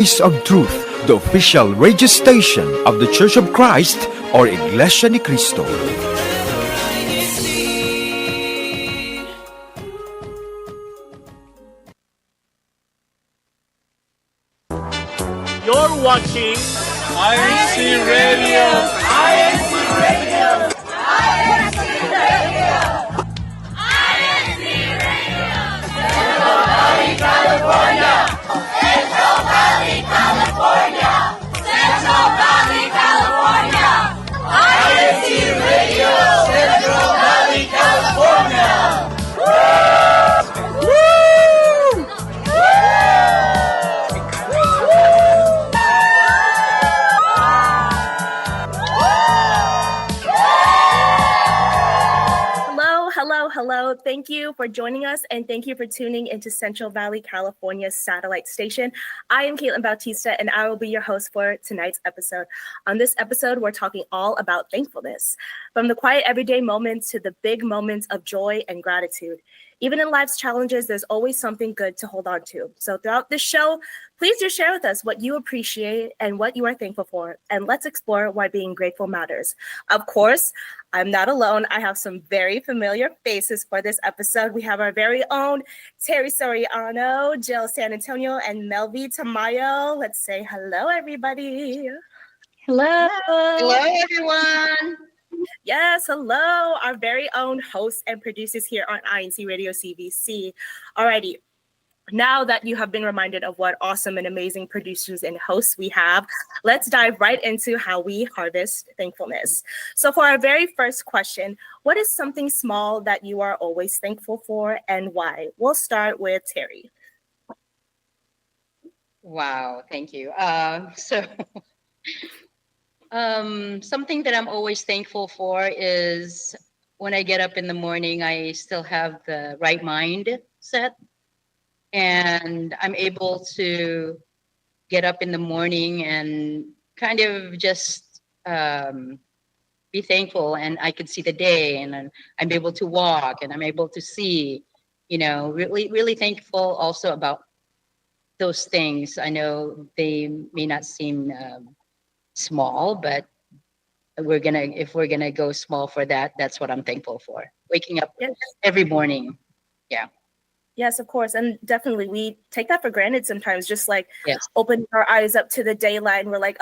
Voice of Truth, the official radio station of the Church of Christ or Iglesia ni Cristo. You're watching INCRadio. Hello. Thank you for joining us, and thank you for tuning into Central Valley, California's satellite station. I am Caitlin Bautista, and I will be your host for tonight's episode. On this episode, we're talking all about thankfulness, from the quiet everyday moments to the big moments of joy and gratitude. Even in life's challenges, there's always something good to hold on to. So throughout this show, please do share with us what you appreciate and what you are thankful for, and let's explore why being grateful matters. Of course, I'm not alone. I have some very familiar faces for this episode. We have our very own Terry Soriano, Jill San Antonio, and Melvi Tamayo. Let's say hello, everybody. Hello. Hello, everyone. Yes, hello, our very own hosts and producers here on INCRadio CVC. Alrighty, now that you have been reminded of what awesome and amazing producers and hosts we have, let's dive right into how we harvest thankfulness. So for our very first question, what is something small that you are always thankful for and why? We'll start with Terry. Wow, thank you. Something that I'm always thankful for is when I get up in the morning, I still have the right mind set, and I'm able to get up in the morning and kind of just be thankful, and I could see the day, and I'm able to walk, and I'm able to see, really, really thankful also about those things. I know they may not seem small, but if we're gonna go small for that, that's what I'm thankful for. Waking up every morning. Yeah. Yes, of course. And definitely we take that for granted sometimes, just like Yes. opening our eyes up to the daylight and we're like,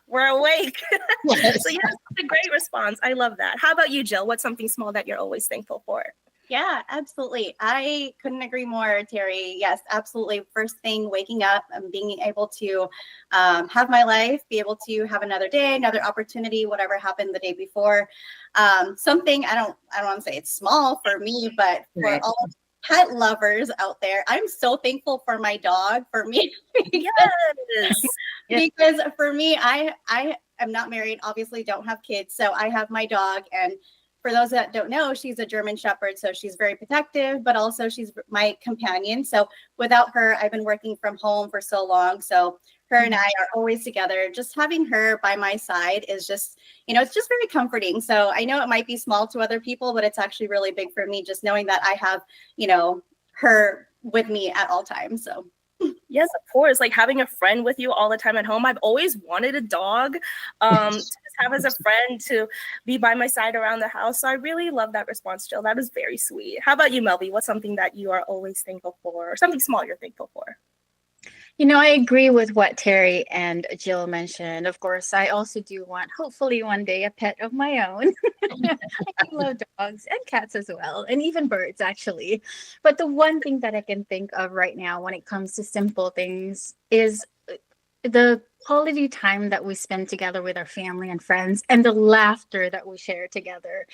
we're awake. Yes. So that's a great response. I love that. How about you, Jill? What's something small that you're always thankful for? Yeah, absolutely. I couldn't agree more, Terry. Yes, absolutely. First thing, waking up and being able to have my life, be able to have another day, another opportunity, whatever happened the day before. Something I don't want to say it's small for me, but for all pet lovers out there, I'm so thankful for my dog. For me, because for me, I am not married. Obviously, don't have kids, so I have my dog. And for those that don't know, she's a German Shepherd, so she's very protective, but also she's my companion. So without her, I've been working from home for so long. So her and I are always together. Just having her by my side is just, it's just very comforting. So I know it might be small to other people, but it's actually really big for me, just knowing that I have, her with me at all times. So. Yes, of course. Like having a friend with you all the time at home. I've always wanted a dog to just have as a friend, to be by my side around the house. So I really love that response, Jill. That is very sweet. How about you, Melvi? What's something that you are always thankful for, or something small you're thankful for? I agree with what Terry and Jill mentioned. Of course, I also do want, hopefully one day, a pet of my own. I love dogs and cats as well, and even birds, actually. But the one thing that I can think of right now when it comes to simple things is the quality time that we spend together with our family and friends, and the laughter that we share together,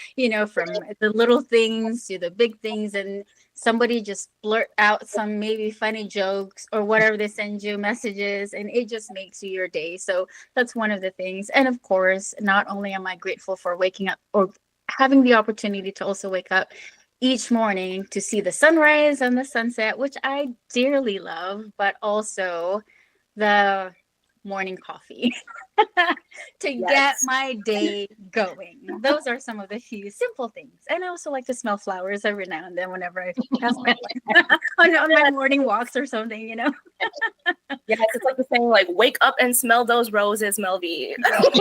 from the little things to the big things, and somebody just blurt out some maybe funny jokes or whatever, they send you messages, and it just makes your day. So that's one of the things. And of course, not only am I grateful for waking up or having the opportunity to also wake up each morning to see the sunrise and the sunset, which I dearly love, but also the morning coffee. to get Yes. my day going. Those are some of the few simple things. And I also like to smell flowers every now and then whenever I pass my on my morning walks or something, you know. Yes, it's like the saying, like, wake up and smell those roses, Melvie. Like, I love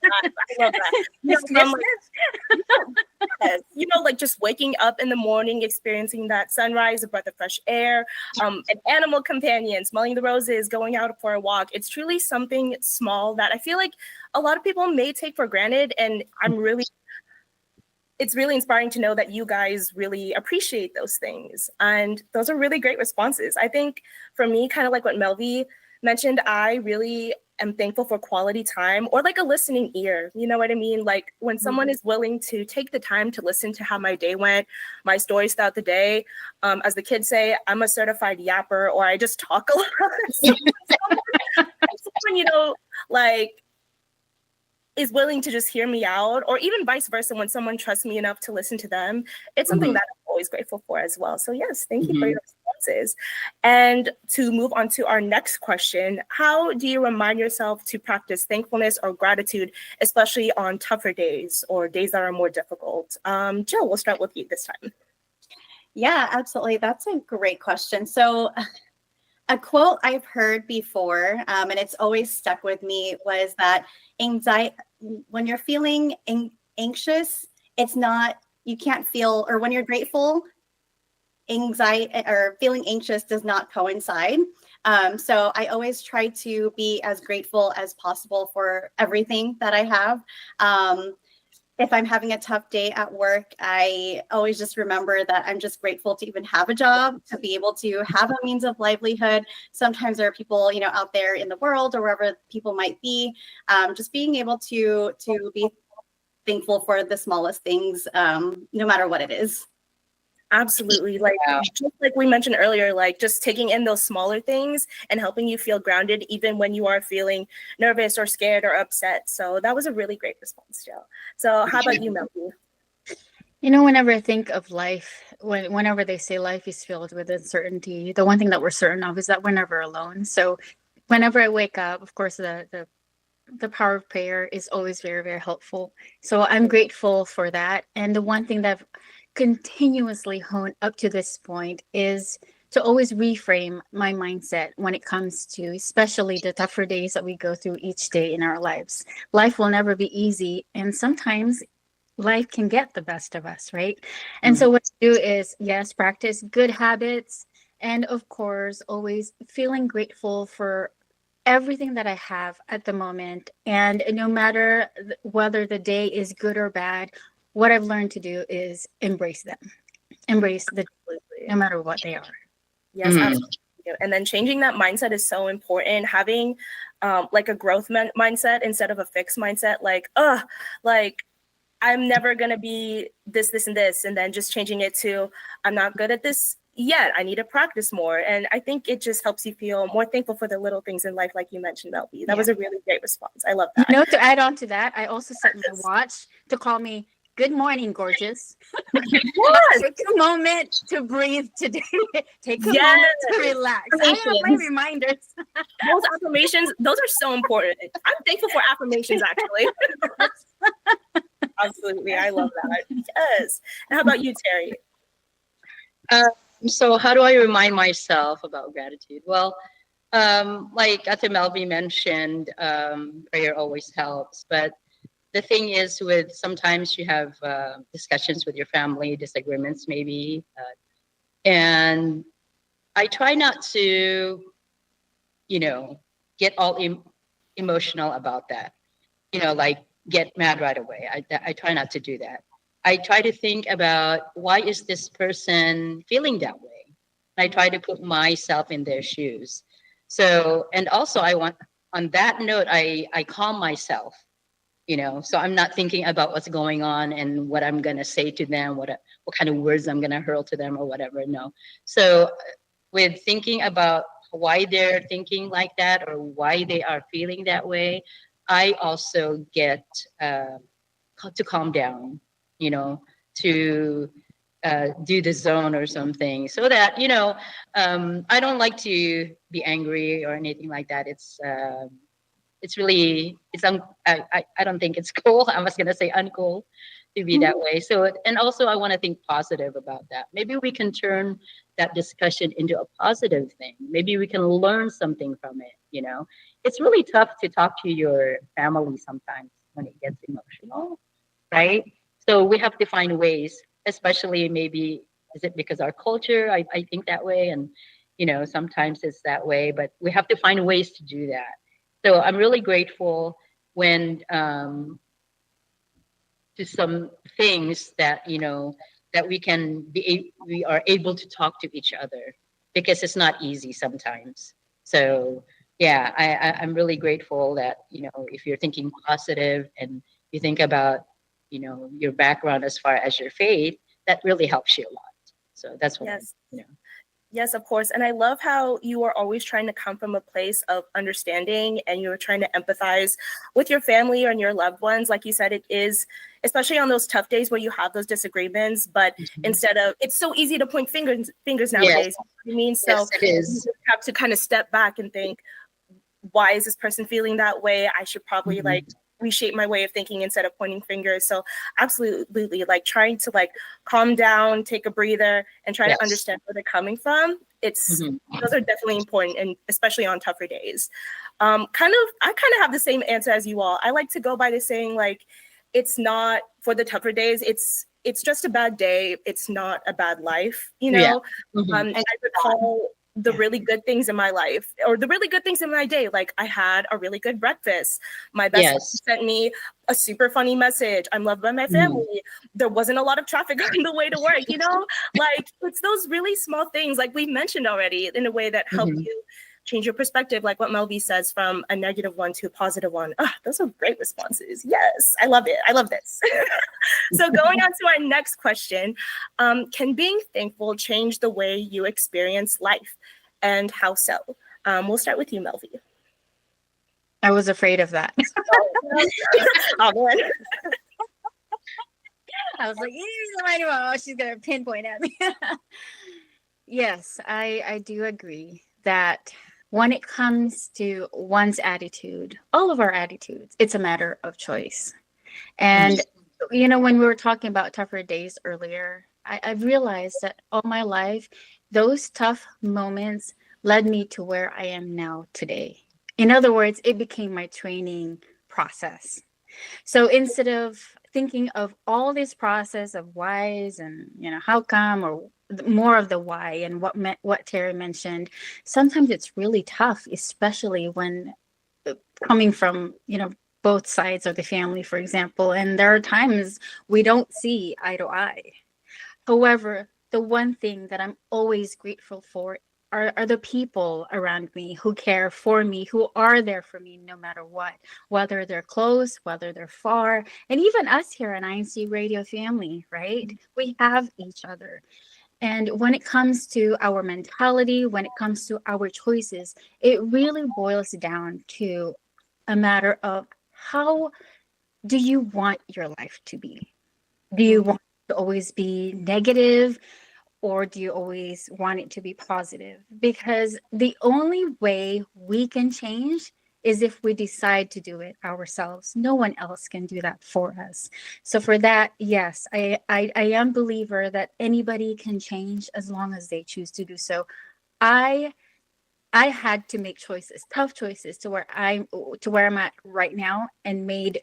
that. I love that. You It's know, from, Christmas. yes, you know, like just waking up in the morning, experiencing that sunrise, a breath of fresh air, an animal companion, smelling the roses, going out for a walk. It's truly something small that I feel like a lot of people may take for granted. And it's really inspiring to know that you guys really appreciate those things. And those are really great responses. I think for me, kind of like what Melvie mentioned, I really am thankful for quality time or like a listening ear. You know what I mean? Like when someone is willing to take the time to listen to how my day went, my stories throughout the day. As the kids say, I'm a certified yapper, or I just talk a lot. Someone, you know, like is willing to just hear me out, or even vice versa, when someone trusts me enough to listen to them, it's something that I'm always grateful for as well. So yes, thank you for your responses. And to move on to our next question, how do you remind yourself to practice thankfulness or gratitude, especially on tougher days or days that are more difficult? Jill, we'll start with you this time. Yeah, absolutely. That's a great question. So a quote I've heard before, and it's always stuck with me, was that anxiety, when you're feeling anxious, it's not, you can't feel, or when you're grateful, anxiety or feeling anxious does not coincide. So I always try to be as grateful as possible for everything that I have. If I'm having a tough day at work, I always just remember that I'm just grateful to even have a job, to be able to have a means of livelihood. Sometimes there are people, you know, out there in the world or wherever people might be, just being able to be thankful for the smallest things, no matter what it is. Absolutely. Like just like we mentioned earlier, like just taking in those smaller things and helping you feel grounded even when you are feeling nervous or scared or upset. So that was a really great response, Jill. So how about you, Melvie? You know, whenever I think of life, whenever they say life is filled with uncertainty, the one thing that we're certain of is that we're never alone. So whenever I wake up, of course, the power of prayer is always very, very helpful. So I'm grateful for that. And the one thing that I've continuously honed up to this point is to always reframe my mindset when it comes to especially the tougher days that we go through each day in our lives. Life will never be easy, and sometimes life can get the best of us, right? And so what to do is, yes, practice good habits, and of course always feeling grateful for everything that I have at the moment. And no matter whether the day is good or bad, what I've learned to do is embrace them, embrace the no matter what they are. Yes, absolutely. And then changing that mindset is so important. Having like a growth mindset instead of a fixed mindset, like I'm never gonna be this, and this, and then just changing it to I'm not good at this yet. I need to practice more. And I think it just helps you feel more thankful for the little things in life, like you mentioned, Melvie. That was a really great response. I love that. You know, to add on to that, I also set my watch to call me good morning, gorgeous. Take a moment to breathe today. Take a moment to relax. I have my reminders. Those affirmations, those are so important. I'm thankful for affirmations, actually. Absolutely. I love that. Yes. And how about you, Terry? So how do I remind myself about gratitude? Well, like Ate Melvie mentioned, prayer always helps. But the thing is, with sometimes you have discussions with your family, disagreements maybe, and I try not to, you know, get all emotional about that. You know, like get mad right away. I try not to do that. I try to think about why is this person feeling that way. I try to put myself in their shoes. So, and also I want, on that note, I calm myself, you know, so I'm not thinking about what's going on and what I'm going to say to them, what kind of words I'm going to hurl to them or whatever. No. So with thinking about why they're thinking like that or why they are feeling that way, I also get to calm down, you know, to do the zone or something so that, you know, I don't like to be angry or anything like that. It's it's really, I don't think it's cool. I was going to say uncool to be that way. So, and also I want to think positive about that. Maybe we can turn that discussion into a positive thing. Maybe we can learn something from it. You know, it's really tough to talk to your family sometimes when it gets emotional, right? So we have to find ways, especially maybe, is it because our culture? I think that way. And, you know, sometimes it's that way, but we have to find ways to do that. So I'm really grateful when, to some things that, you know, that we are able to talk to each other, because it's not easy sometimes. So yeah, I'm really grateful that, you know, if you're thinking positive and you think about, you know, your background as far as your faith, that really helps you a lot. So that's what, Yes. you know. Yes, of course. And I love how you are always trying to come from a place of understanding, and you're trying to empathize with your family and your loved ones. Like you said, it is, especially on those tough days where you have those disagreements, but instead of, it's so easy to point fingers nowadays. Yes. You know what I mean? So Yes, it is. you just have to kind of step back and think, why is this person feeling that way? I should probably like reshape my way of thinking instead of pointing fingers. So absolutely, like trying to like calm down, take a breather, and try to understand where they're coming from. It's those are definitely important, and especially on tougher days. I kind of have the same answer as you all. I like to go by the saying, like, it's not for the tougher days. It's just a bad day. It's not a bad life, you know. I recall the really good things in my life, or the really good things in my day. Like, I had a really good breakfast. My best friend sent me a super funny message. I'm loved by my family. There wasn't a lot of traffic on the way to work, you know? Like, it's those really small things, like we mentioned already, in a way that help you change your perspective, like what Melvi says, from a negative one to a positive one. Those are great responses. Yes, I love it. I love this. So going on to our next question, can being thankful change the way you experience life, and how so? We'll start with you, Melvi. I was afraid of that. Oh, man. I was like, she's going to pinpoint at me. Yes, I do agree that when it comes to one's attitude, all of our attitudes, it's a matter of choice. And, you know, when we were talking about tougher days earlier, I've realized that all my life, those tough moments led me to where I am now today. In other words, it became my training process. So instead of thinking of all this process of whys and, you know, how come, or more of the why and what Terry mentioned, sometimes it's really tough, especially when coming from, you know, both sides of the family, for example. And there are times we don't see eye to eye. However, the one thing that I'm always grateful for are the people around me who care for me, who are there for me no matter what, whether they're close, whether they're far, and even us here in INCRadio family, right? We have each other. And when it comes to our mentality, when it comes to our choices, it really boils down to a matter of, how do you want your life to be? Do you want it to always be negative, or do you always want it to be positive? Because the only way we can change is if we decide to do it ourselves. No one else can do that for us. So for that, yes, I am a believer that anybody can change as long as they choose to do so. I had to make choices, tough choices, to where I'm at right now, and made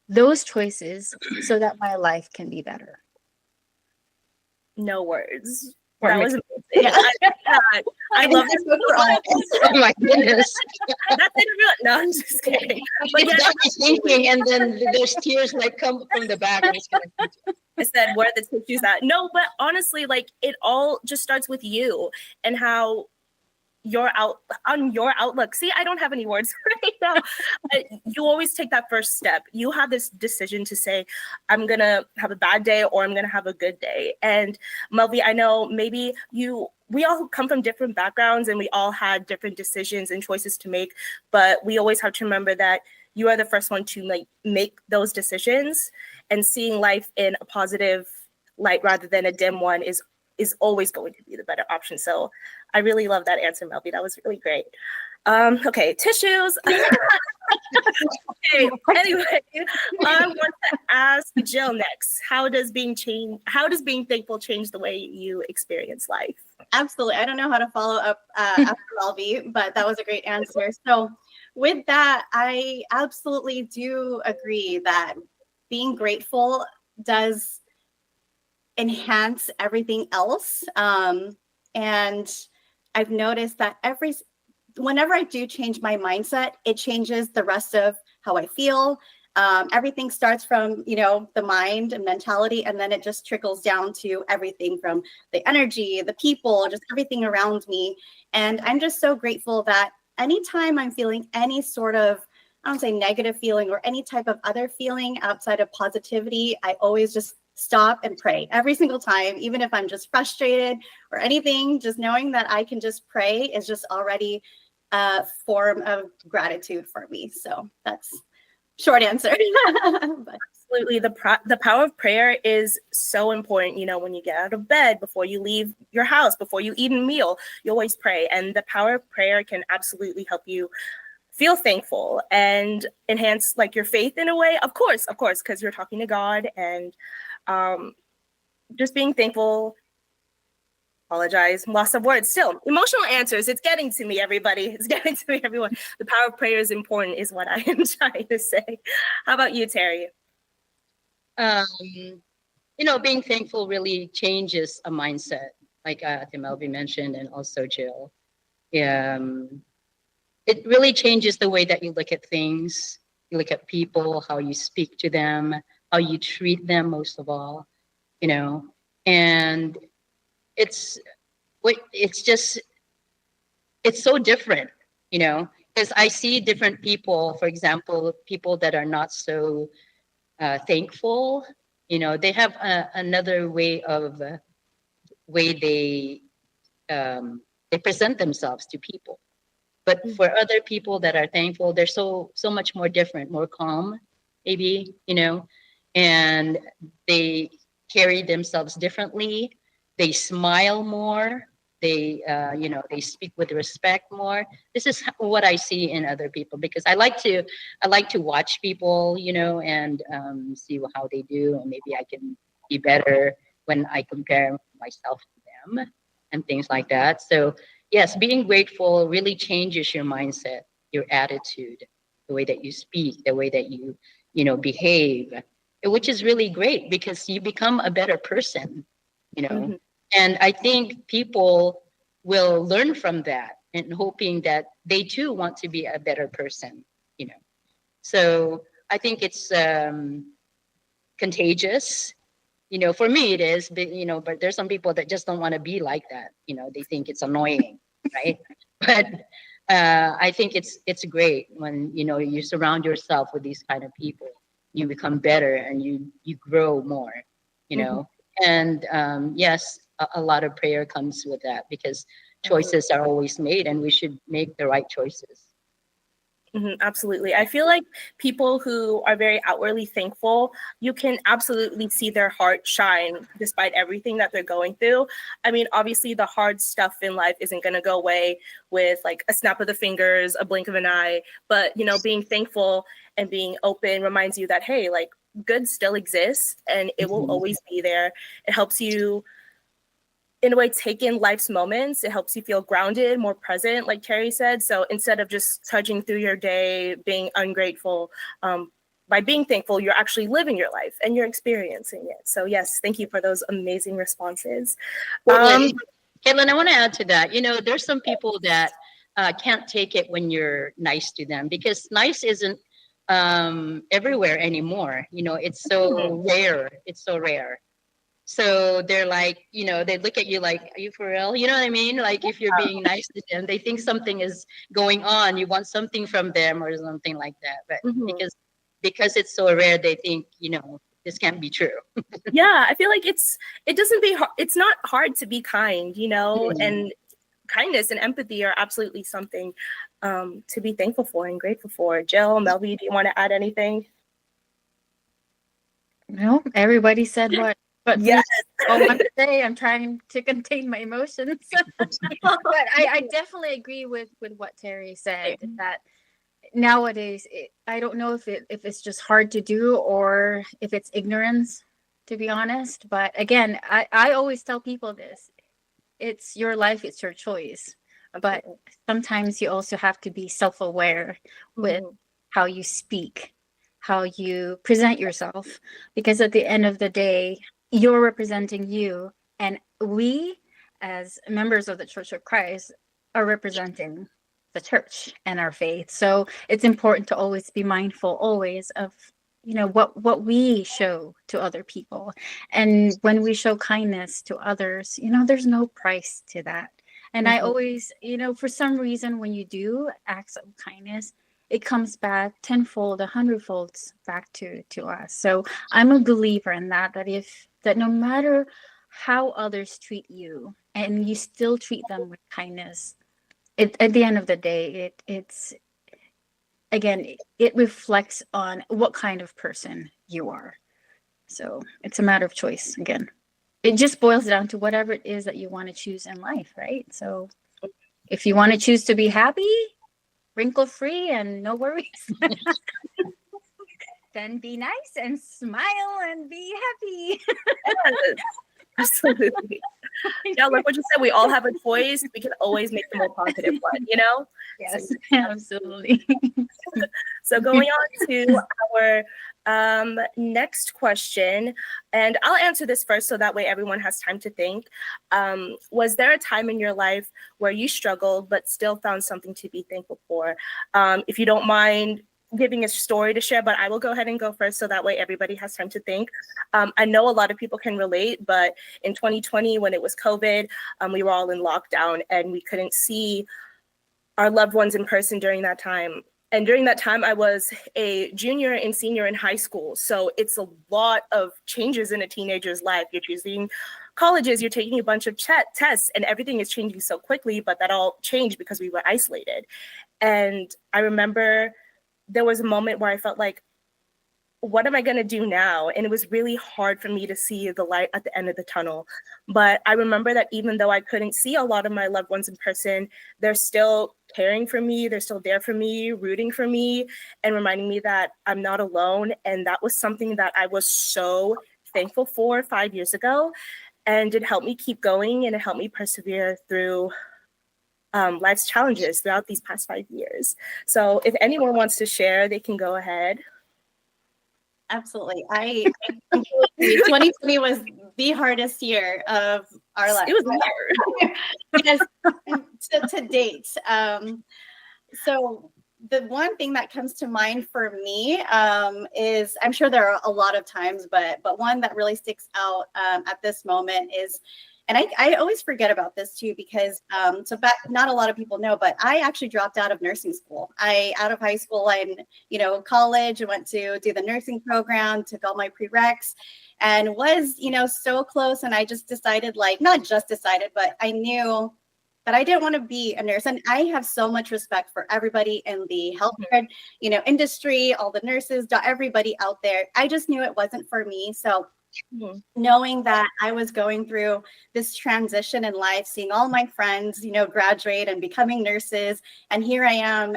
those choices so that my life can be better. No words. Or That was mixed- amazing. I love this. Oh my goodness. That's it. No, I'm just kidding. But It's yeah, got me thinking, and then there's tears like come from the back. I said, where are the tissues at? No, but honestly, like, it all just starts with you and how your outlook. See, I don't have any words right now. You always take that first step. You have this decision to say, I'm gonna have a bad day, or I'm gonna have a good day. And Melvi, I know maybe we all come from different backgrounds, and we all had different decisions and choices to make, but we always have to remember that you are the first one to make those decisions, and seeing life in a positive light rather than a dim one is always going to be the better option. So I really love that answer, Melvi. That was really great. Okay, tissues. Okay, anyway, I want to ask Jill next. How does being thankful change the way you experience life? Absolutely. I don't know how to follow up after Melby, but that was a great answer. So with that, I absolutely do agree that being grateful does enhance everything else. And I've noticed that whenever I do change my mindset, it changes the rest of how I feel. Everything starts from, the mind and mentality, and then it just trickles down to everything from the energy, the people, just everything around me. And I'm just so grateful that anytime I'm feeling any sort of, I don't say negative feeling or any type of other feeling outside of positivity, I always just stop and pray every single time, even if I'm just frustrated or anything. Just knowing that I can just pray is just already a form of gratitude for me. So that's short answer. But Absolutely. The power of prayer is so important. When you get out of bed, before you leave your house, before you eat a meal, you always pray. And the power of prayer can absolutely help you feel thankful and enhance like your faith in a way. Of course, because you're talking to God, and just being thankful. Apologize, loss of words. Still, emotional answers. It's getting to me, everybody. It's getting to me, everyone. The power of prayer is important, is what I am trying to say. How about you, Terry? Being thankful really changes a mindset, like Melby mentioned, and also Jill. It really changes the way that you look at things, you look at people, how you speak to them, how you treat them, most of all, and it's so different, because I see different people, for example, people that are not so thankful, they have another way they present themselves to people. But for other people that are thankful, they're so much more different, more calm, maybe, and they carry themselves differently. They smile more. They, they speak with respect more. This is what I see in other people, because I like to watch people, and see how they do, and maybe I can be better when I compare myself to them and things like that. So yes, being grateful really changes your mindset, your attitude, the way that you speak, the way that you behave, which is really great, because you become a better person, Mm-hmm. And I think people will learn from that, and hoping that they too want to be a better person, So I think it's contagious. For me it is, but there's some people that just don't want to be like that. They think it's annoying, right? But I think it's great when you surround yourself with these kind of people. You become better, and you grow more. And yes, a lot of prayer comes with that, because choices are always made, and we should make the right choices. Absolutely. I feel like people who are very outwardly thankful, you can absolutely see their heart shine despite everything that they're going through. I mean, obviously the hard stuff in life isn't going to go away with like a snap of the fingers, a blink of an eye, but being thankful and being open reminds you that, hey, like good still exists, and it will always be there. It helps you in a way take in life's moments. It helps you feel grounded, more present, like Terry said. So instead of just trudging through your day, being ungrateful, by being thankful, you're actually living your life and you're experiencing it. So yes, thank you for those amazing responses. Caitlin, I want to add to that. There's some people that can't take it when you're nice to them, because nice isn't everywhere anymore. It's so rare. It's so rare. So they're like, they look at you like, are you for real? You know what I mean? Like if you're being nice to them, they think something is going on. You want something from them or something like that. But because it's so rare, they think, this can't be true. Yeah, I feel like it's not hard to be kind, and kindness and empathy are absolutely something to be thankful for and grateful for. Jill, Melby, do you want to add anything? No, everybody said what Yes. I want to say. I'm trying to contain my emotions. But I definitely agree with what Terry said, that nowadays, I don't know if it's just hard to do or if it's ignorance, to be honest. But again, I always tell people this: it's your life, it's your choice. But sometimes you also have to be self-aware with how you speak, how you present yourself, because at the end of the day, you're representing you, and we, as members of the Church of Christ, are representing the church and our faith. So it's important to always be mindful, always, of what we show to other people. And when we show kindness to others, there's no price to that. And I always, for some reason, when you do acts of kindness, it comes back tenfold, 100-fold back to us. So I'm a believer in that no matter how others treat you, and you still treat them with kindness, at the end of the day, it reflects on what kind of person you are. So it's a matter of choice. Again, it just boils down to whatever it is that you want to choose in life, right? So if you want to choose to be happy, wrinkle-free, and no worries, then be nice and smile and be happy. Absolutely. Yeah, like what you said, we all have a choice. We can always make the more positive one, Yes, absolutely. So going on to our next question, and I'll answer this first so that way everyone has time to think. Was there a time in your life where you struggled but still found something to be thankful for? If you don't mind giving a story to share, but I will go ahead and go first so that way everybody has time to think. I know a lot of people can relate, but in 2020, when it was COVID, we were all in lockdown and we couldn't see our loved ones in person during that time. And during that time, I was a junior and senior in high school. So it's a lot of changes in a teenager's life. You're choosing colleges, you're taking a bunch of tests, and everything is changing so quickly, but that all changed because we were isolated. And I remember there was a moment where I felt like, what am I going to do now? And it was really hard for me to see the light at the end of the tunnel. But I remember that even though I couldn't see a lot of my loved ones in person, they're still caring for me. They're still there for me, rooting for me, and reminding me that I'm not alone. And that was something that I was so thankful for 5 years ago. And it helped me keep going, and it helped me persevere through life's challenges throughout these past 5 years. So if anyone wants to share, they can go ahead. Absolutely. I 2020 was the hardest year of our life. It was hard. Yes, to date. So the one thing that comes to mind for me is, I'm sure there are a lot of times, but one that really sticks out at this moment is, and I always forget about this too, because not a lot of people know, but I actually dropped out of nursing school. Out of high school and college, I went to do the nursing program, took all my prereqs, and was so close. And I just decided, not just decided, but I knew that I didn't want to be a nurse. And I have so much respect for everybody in the healthcare industry, all the nurses, everybody out there. I just knew it wasn't for me. So knowing that I was going through this transition in life, seeing all my friends, graduate and becoming nurses, and here I am,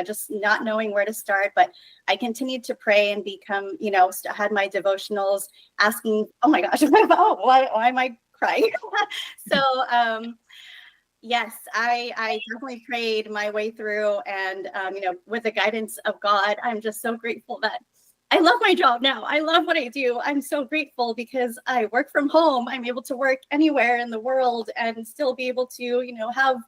just not knowing where to start. But I continued to pray and become, had my devotionals asking, oh my gosh, why am I crying? So, yes, I definitely prayed my way through, and with the guidance of God, I'm just so grateful that I love my job now. I love what I do. I'm so grateful because I work from home. I'm able to work anywhere in the world and still be able to, have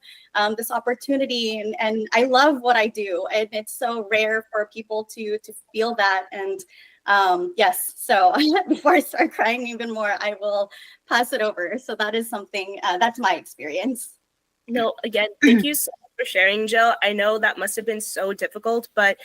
this opportunity. And I love what I do. And it's so rare for people to feel that. And yes, so before I start crying even more, I will pass it over. So that is something, that's my experience. No, again, thank you so much for sharing, Jill. I know that must have been so difficult, but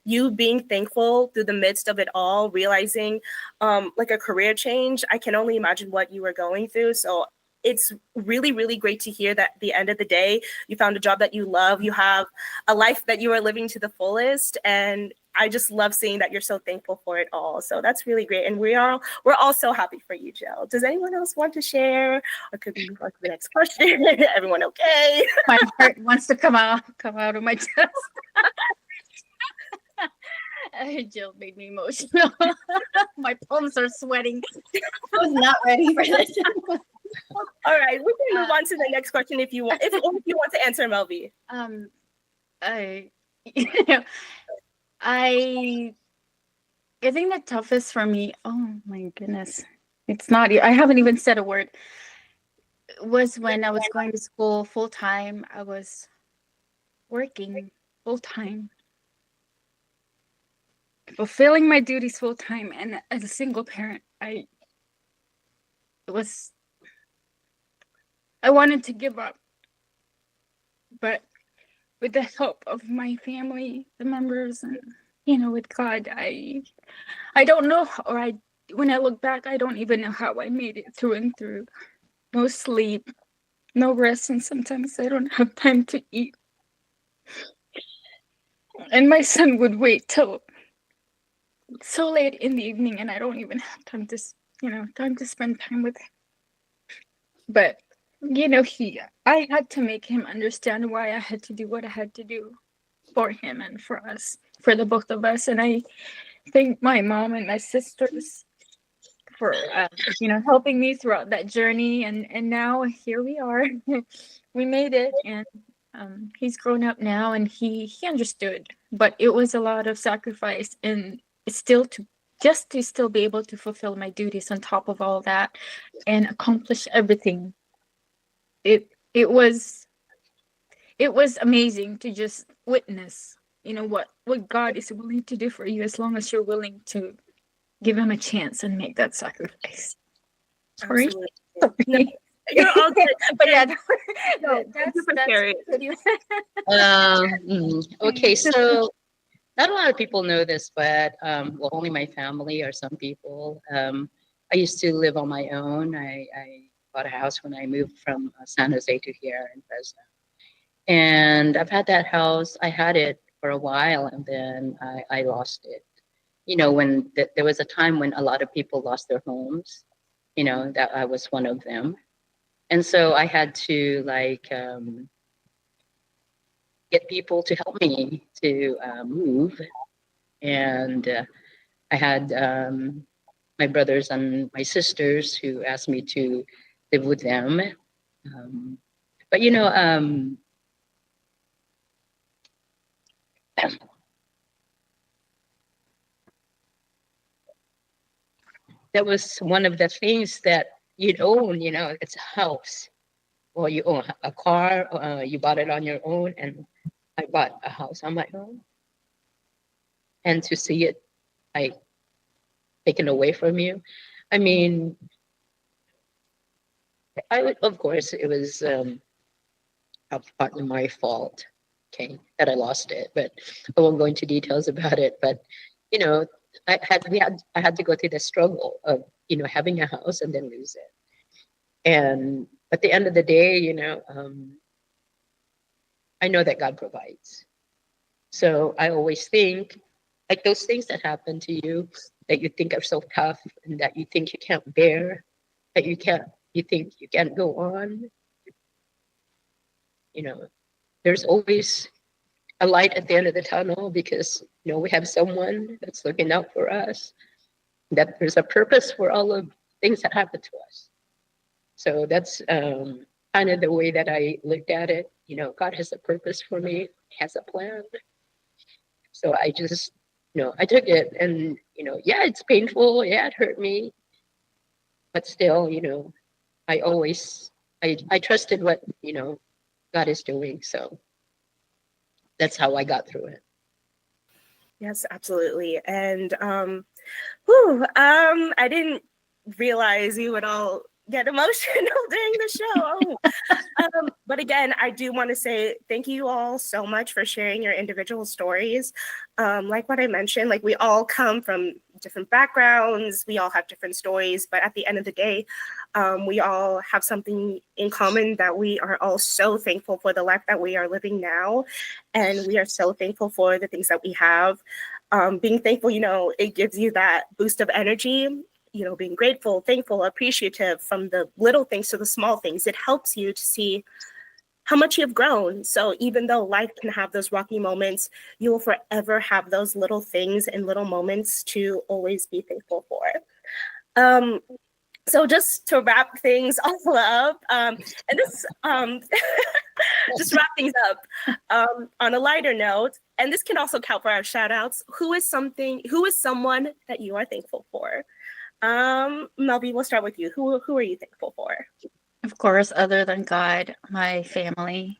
you being thankful through the midst of it all, realizing like a career change, I can only imagine what you were going through. So it's really, really great to hear that at the end of the day, you found a job that you love. You have a life that you are living to the fullest. And I just love seeing that you're so thankful for it all. So that's really great. And we're all so happy for you, Jill. Does anyone else want to share? Or could we move on to the next question? Everyone okay? My heart wants to come out of my chest. Jill made me emotional. My palms are sweating. I was not ready for this. All right, we can move on to the next question if you want. If you want to answer, Melvi. I, you know, I think the toughest for me. Oh my goodness, it's not. I haven't even said a word. Was when I was going to school full time. I was working full time, fulfilling my duties full time, and as a single parent, I wanted to give up, but with the help of my family, the members, and with God, I don't know, when I look back, I don't even know how I made it through and through. No sleep, no rest, and sometimes I don't have time to eat. And my son would wait till so late in the evening, and I don't even have time to spend time with him. But I had to make him understand why I had to do what I had to do for him and for us, for the both of us. And I thank my mom and my sisters for helping me throughout that journey. And now here we are. We made it, and he's grown up now, and he understood. But it was a lot of sacrifice, and still to still be able to fulfill my duties on top of all that and accomplish everything. It was amazing to just witness, what God is willing to do for you, as long as you're willing to give him a chance and make that sacrifice. Sorry. No, you're all good. But yeah, that's scary. Okay, so not a lot of people know this, but only my family or some people. I used to live on my own. I bought a house when I moved from San Jose to here in Fresno. And I've had that house. I had it for a while, and then I lost it. When there was a time when a lot of people lost their homes, that I was one of them. And so I had to get people to help me to move. And I had my brothers and my sisters who asked me to live with them. But that was one of the things that you'd own, it's a house, or you own a car, you bought it on your own, and I bought a house on my own. And to see it taken away from you, I mean, of course, it was partly my fault, okay, that I lost it, but I won't go into details about it. But I had to go through the struggle of having a house and then lose it. And at the end of the day, I know that God provides. So I always think, like, those things that happen to you that you think are so tough and that you think you can't bear, that you think you can't go on, there's always a light at the end of the tunnel, because we have someone that's looking out for us, that there's a purpose for all of things that happen to us. So that's kind of the way that I looked at it. God has a purpose for me, he has a plan. So I just I took it, and yeah, it's painful, yeah, it hurt me, but still I always I trusted what God is doing. So that's how I got through it. Yes, absolutely. And I didn't realize you would all get emotional during the show. But again, I do want to say thank you all so much for sharing your individual stories. Like what I mentioned, we all come from different backgrounds, we all have different stories, but at the end of the day, we all have something in common, that we are all so thankful for the life that we are living now. And we are so thankful for the things that we have. Being thankful, it gives you that boost of energy, being grateful, thankful, appreciative, from the little things to the small things. It helps you to see how much you have grown. So even though life can have those rocky moments, you will forever have those little things and little moments to always be thankful for. So just to wrap things all up, and this just wrap things up on a lighter note, and this can also count for our shout outs. Who is someone that you are thankful for? Melby, we'll start with you. Who are you thankful for? Of course, other than God, my family,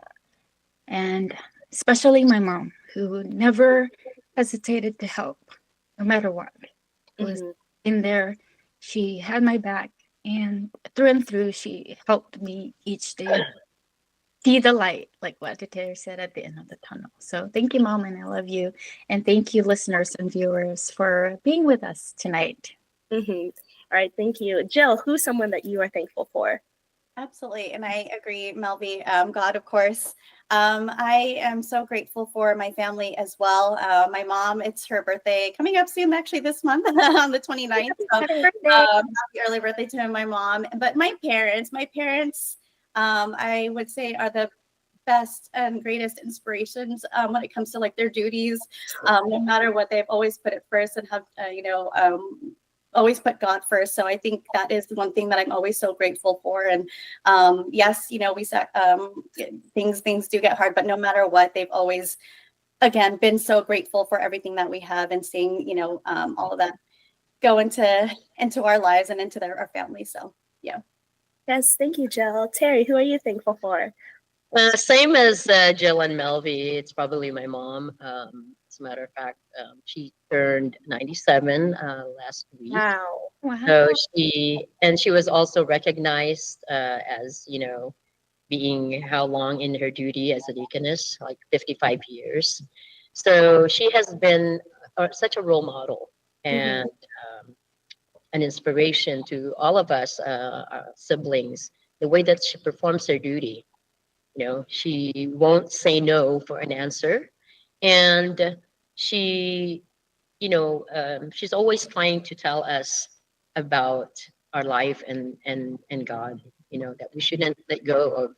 and especially my mom, who never hesitated to help, no matter what. Was in there. She had my back, and through, she helped me each day see the light, like what Terry said, at the end of the tunnel. So thank you, Mom, and I love you. And thank you, listeners and viewers, for being with us tonight. All right, thank you. Jill, who's someone that you are thankful for? Absolutely. And I agree, Melby. God, of course. I am so grateful for my family as well. My mom, it's her birthday coming up soon, actually this month on the 29th. So, Happy birthday. happy early birthday to my mom. But my parents, I would say, are the best and greatest inspirations when it comes to like their duties. No matter what, they've always put it first and have, always put God first. So I think that is one thing that I'm always so grateful for. And yes, we said things do get hard, but no matter what, they've always, again, been so grateful for everything that we have and seeing, all of that go into our lives and into our family. So yeah. Yes, thank you, Jill. Terry, who are you thankful for? Same as Jill and Melvy, it's probably my mom. As a matter of fact, she turned 97 last week. Wow. So she was also recognized as, being how long in her duty as a deaconess, like 55 years. So she has been such a role model and an inspiration to all of us, our siblings, the way that she performs her duty. She won't say no for an answer. And she, she's always trying to tell us about our life and God, that we shouldn't let go of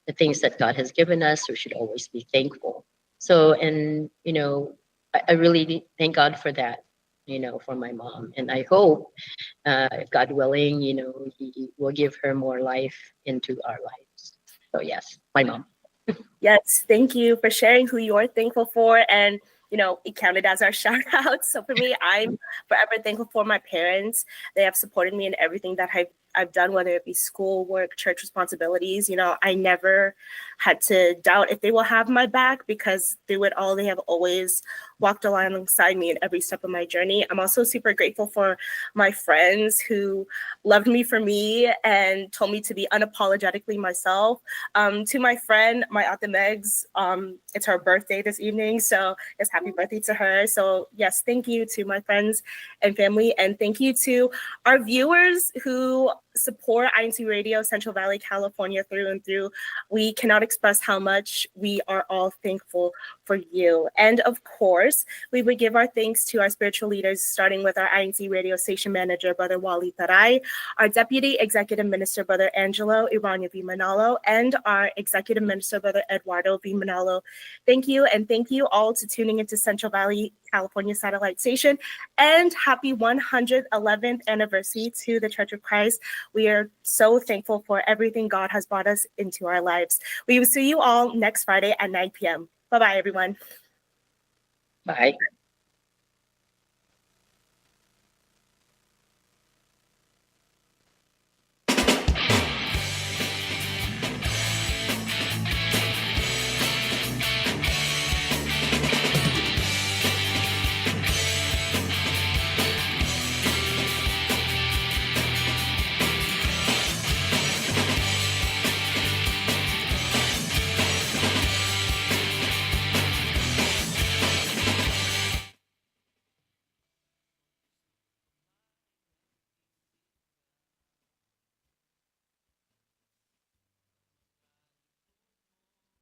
the things that God has given us. We should always be thankful. So, and, I really thank God for that, for my mom. And I hope, if God willing, He will give her more life into our lives. So yes, my mom. Yes, thank you for sharing who you are thankful for. And, it counted as our shout out. So for me, I'm forever thankful for my parents. They have supported me in everything that I've done, whether it be school, work, church responsibilities. I never had to doubt if they will have my back because through it all, they have always walked alongside me in every step of my journey. I'm also super grateful for my friends who loved me for me and told me to be unapologetically myself. To my friend, my Aunt Megs, it's her birthday this evening. So it's happy birthday to her. So yes, thank you to my friends and family. And thank you to our viewers who support INCRadio Central Valley, California through and through. We cannot express how much we are all thankful for you. And of course, we would give our thanks to our spiritual leaders, starting with our INCRadio station manager, Brother Wally Taray, our Deputy Executive Minister, Brother Angelo Irania V. Manalo, and our Executive Minister, Brother Eduardo V. Manalo. Thank you, and thank you all to tuning into Central Valley, California Satellite Station, and happy 111th anniversary to the Church of Christ. We are so thankful for everything God has brought us into our lives. We will see you all next Friday at 9 p.m. Bye-bye, everyone. Bye.